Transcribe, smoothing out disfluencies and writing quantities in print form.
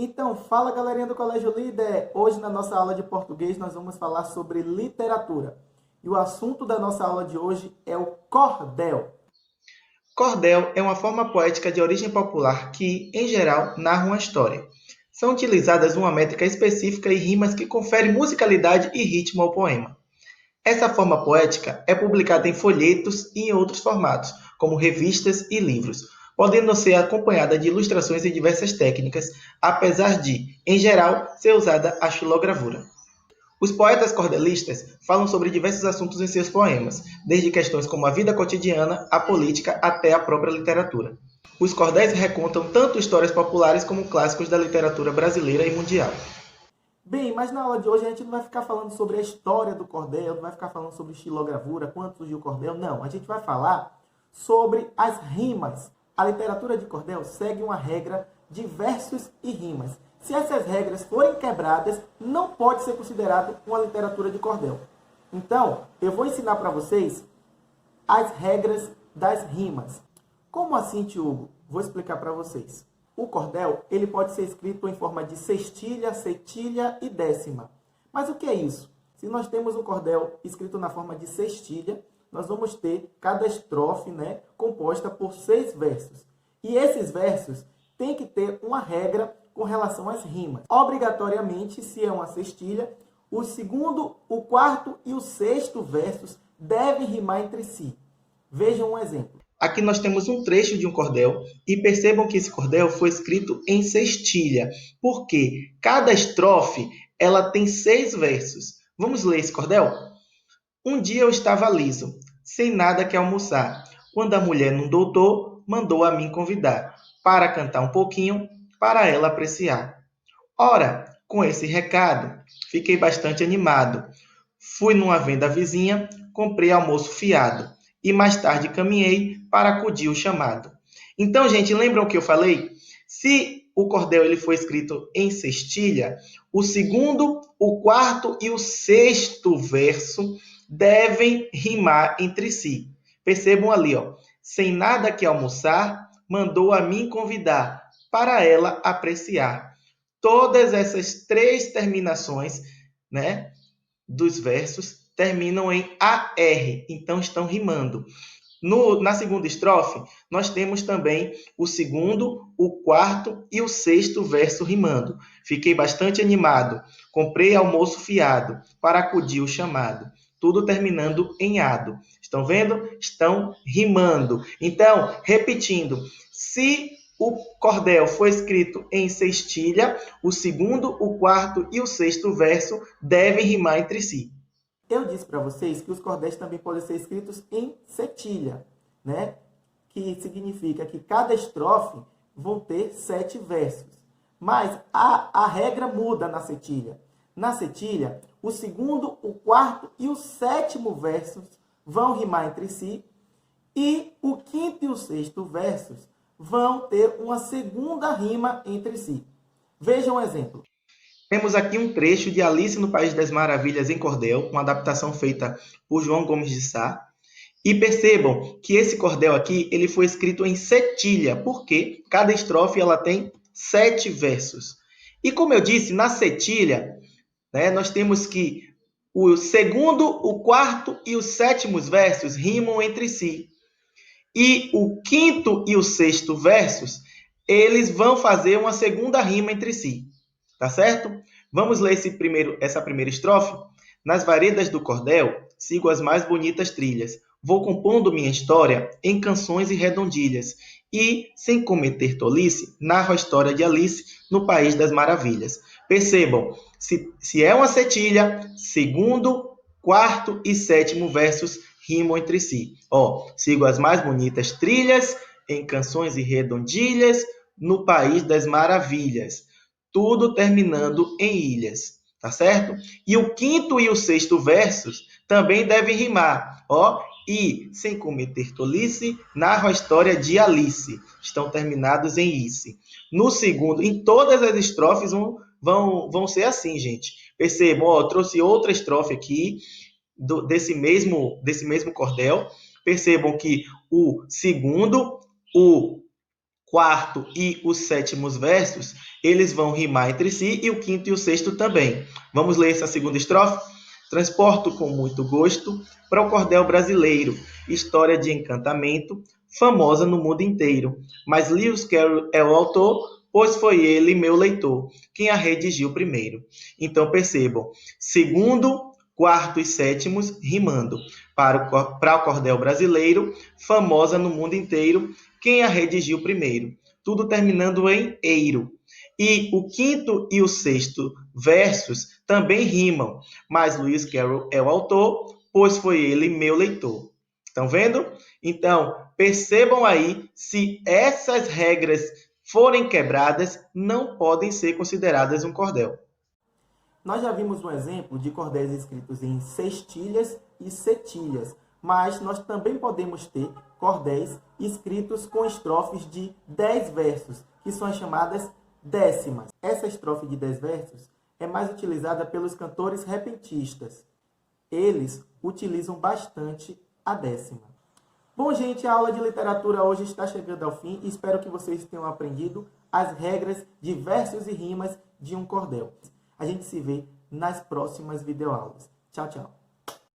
Então, fala galerinha do Colégio Líder! Hoje na nossa aula de português nós vamos falar sobre literatura. E o assunto da nossa aula de hoje é o cordel. Cordel é uma forma poética de origem popular que, em geral, narra uma história. São utilizadas uma métrica específica e rimas que conferem musicalidade e ritmo ao poema. Essa forma poética é publicada em folhetos e em outros formatos, como revistas e livros, podendo ser acompanhada de ilustrações e diversas técnicas, apesar de, em geral, ser usada a xilogravura. Os poetas cordelistas falam sobre diversos assuntos em seus poemas, desde questões como a vida cotidiana, a política, até a própria literatura. Os cordéis recontam tanto histórias populares como clássicos da literatura brasileira e mundial. Bem, mas na aula de hoje a gente não vai ficar falando sobre a história do cordel, não vai ficar falando sobre xilogravura, quando surgiu o cordel, não. A gente vai falar sobre as rimas. A literatura de cordel segue uma regra de versos e rimas. Se essas regras forem quebradas, não pode ser considerado uma literatura de cordel. Então, eu vou ensinar para vocês as regras das rimas. Como assim, tio Hugo? Vou explicar para vocês. O cordel ele pode ser escrito em forma de sextilha, setilha e décima. Mas o que é isso? Se nós temos um cordel escrito na forma de sextilha, nós vamos ter cada estrofe, composta por 6 versos. E esses versos têm que ter uma regra com relação às rimas. Obrigatoriamente, se é uma sextilha, o segundo, o quarto e o sexto versos devem rimar entre si. Vejam um exemplo. Aqui nós temos um trecho de um cordel e percebam que esse cordel foi escrito em sextilha, porque cada estrofe ela tem 6 versos. Vamos ler esse cordel? Um dia eu estava liso, sem nada que almoçar, quando a mulher num doutor mandou a mim convidar, para cantar um pouquinho, para ela apreciar. Ora, com esse recado, fiquei bastante animado. Fui numa venda vizinha, comprei almoço fiado e mais tarde caminhei para acudir o chamado. Então, gente, lembram o que eu falei? Se o cordel ele foi escrito em sextilha, o segundo, o quarto e o sexto verso devem rimar entre si. Percebam ali, ó. Sem nada que almoçar, mandou a mim convidar para ela apreciar. Todas essas 3 terminações, dos versos terminam em AR, então estão rimando. Na segunda estrofe, nós temos também o segundo, o quarto e o sexto verso rimando. Fiquei bastante animado, comprei almoço fiado, para acudir o chamado. Tudo terminando em ado. Estão vendo? Estão rimando. Então, repetindo, se o cordel foi escrito em sextilha, o segundo, o quarto e o sexto verso devem rimar entre si. Eu disse para vocês que os cordéis também podem ser escritos em setilha, que significa que cada estrofe vão ter 7 versos. Mas a regra muda na setilha. Na setilha, o segundo, o quarto e o sétimo versos vão rimar entre si e o quinto e o sexto versos vão ter uma segunda rima entre si. Vejam um exemplo. Temos aqui um trecho de Alice no País das Maravilhas em cordel, uma adaptação feita por João Gomes de Sá. E percebam que esse cordel aqui ele foi escrito em setilha, porque cada estrofe ela tem 7 versos. E como eu disse, na setilha, nós temos que o segundo, o quarto e os sétimos versos rimam entre si. E o quinto e o sexto versos, eles vão fazer uma segunda rima entre si. Tá certo? Vamos ler essa primeira estrofe? Nas varedas do cordel, sigo as mais bonitas trilhas. Vou compondo minha história em canções e redondilhas. E, sem cometer tolice, narro a história de Alice no País das Maravilhas. Percebam, se é uma setilha, segundo, quarto e sétimo versos rimam entre si. Sigo as mais bonitas trilhas em canções e redondilhas no País das Maravilhas. Tudo terminando em ilhas, tá certo? E o quinto e o sexto versos também devem rimar, e, sem cometer tolice, narro a história de Alice. Estão terminados em ice. No segundo, em todas as estrofes vão ser assim, gente. Percebam, eu trouxe outra estrofe aqui, desse mesmo cordel. Percebam que o segundo, o quarto e os sétimos versos, eles vão rimar entre si, e o quinto e o sexto também. Vamos ler essa segunda estrofe? Transporto com muito gosto para o cordel brasileiro, história de encantamento, famosa no mundo inteiro. Mas Lewis Carroll é o autor, pois foi ele, meu leitor, quem a redigiu primeiro. Então percebam, segundo, quarto e sétimos rimando para o cordel brasileiro, famosa no mundo inteiro, quem a redigiu primeiro. Tudo terminando em eiro. E o quinto e o sexto versos também rimam, mas Lewis Carroll é o autor, pois foi ele meu leitor. Estão vendo? Então, percebam aí, se essas regras forem quebradas, não podem ser consideradas um cordel. Nós já vimos um exemplo de cordéis escritos em sextilhas e setilhas, mas nós também podemos ter cordéis escritos com estrofes de 10 versos, que são as chamadas décimas. Essa estrofe de 10 versos é mais utilizada pelos cantores repentistas. Eles utilizam bastante a décima. Bom, gente, a aula de literatura hoje está chegando ao fim e espero que vocês tenham aprendido as regras de versos e rimas de um cordel. A gente se vê nas próximas videoaulas. Tchau, tchau.